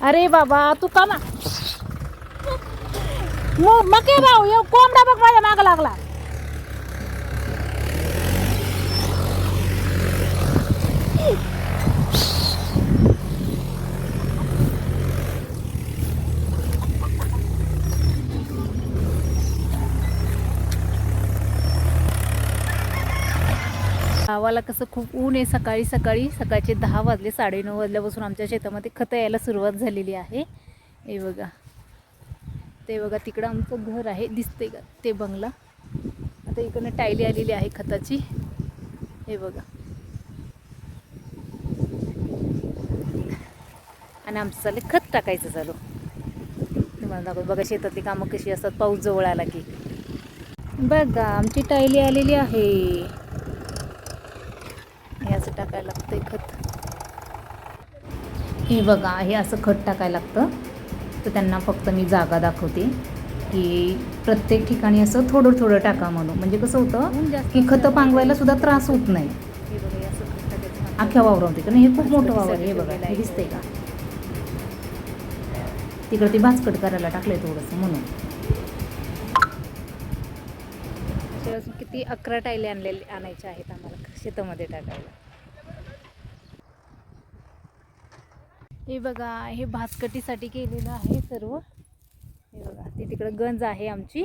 अरे बाबा तू का मग काय भाऊ कोंबडा बघ माझ्या माग लागला. गावाला कसं खूप ऊन आहे. सकाळचे 10 वाजले, 9:30 वाजल्यापासून आमच्या शेतामध्ये खतं यायला सुरुवात झालेली आहे. हे बघा, ते बघा तिकडं आमचं घर आहे, दिसते का ते बंगला. आता इकडनं टायली आलेली आहे खताची. हे बघा, आणि आमचं चालले खत टाकायचं चालू. तुम्हाला दाखव बघा शेतातली कामं कशी असतात पाऊस जवळ आला की. बघा आमची टायली आलेली आहे. हे असं टाकायला लागतंय खत. हे बघा, हे असं खत टाकायला लागतं. तर त्यांना फक्त मी जागा दाखवते की प्रत्येक ठिकाणी असं थोडं थोडं टाका म्हणून. म्हणजे कसं होतं की खतं पांगवायला सुद्धा त्रास होत नाही. हे बघा, हे असं खत टाकायचं अख्ख्या वावरावरती, कारण हे खूप मोठं वावर आहे. हे बघा, हे दिसतंय का तिकडे ते भाचकट करायला टाकलंय थोडंसं म्हणून. किती 11 टायले आणायच्या आहेत आम्हाला शेतामध्ये टाकायला. हे बघा, हे भातकटीसाठी केलेलं आहे सर्व. हे बघा, ते तिकडं गंज आहे आमची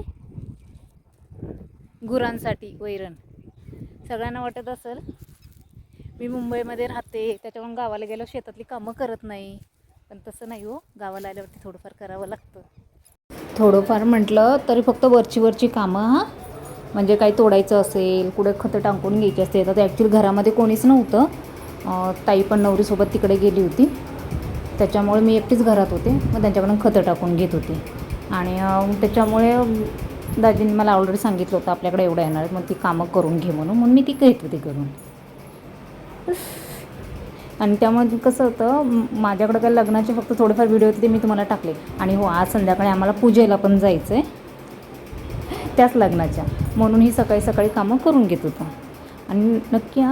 गुरांसाठी वैरण. सगळ्यांना वाटत असेल मी मुंबईमध्ये राहते त्याच्यामुळे गावाला गेलो शेतातली कामं करत नाही, पण तसं नाही हो. गावाला आल्यावरती थोडंफार करावं लागतं. थोडंफार म्हटलं तरी फक्त वरची कामं. हां, म्हणजे काही तोडायचं असेल, कुठे खतं टाकून घ्यायची असते. तर ॲक्च्युली घरामध्ये कोणीच नव्हतं. ताई पण नवरीसोबत तिकडे गेली होती, त्याच्यामुळे मी एकटीच घरात होते. मग त्यांच्याकडून खतं टाकून घेत होते. आणि त्याच्यामुळे दाजींनी मला ऑलरेडी सांगितलं होतं आपल्याकडे एवढं येणार आहेत, मग ती कामं करून घे म्हणून मी ती घेत होती करून. आणि त्यामुळे कसं होतं, माझ्याकडं काय लग्नाचे फक्त थोडेफार व्हिडिओ होते ते मी तुम्हाला टाकले. आणि हो, आज संध्याकाळी आम्हाला पूजेला पण जायचं आहे त्याच लग्नाच्या, म्हणून ही सकाळी कामं करून घेत होता. आणि नक्की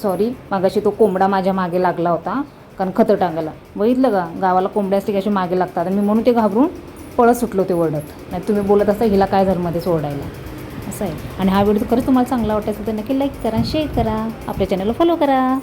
सॉरी, मागाशी तो कोंबडा माझ्या मागे लागला होता कारण खतं टाकायला. बघितलं का, गावाला कोंबड्या असते की अशी मागे लागतात. आणि मी म्हणून ते घाबरून पळत सुटलो ते ओरडत. नाही तुम्ही बोलत असता हिला काय झालं मध्ये सोडायला, असं आहे. आणि हा व्हिडिओ खरंच तुम्हाला चांगला वाटायचा तर नक्की लाईक करा, शेअर करा, आपल्या चॅनलला फॉलो करा.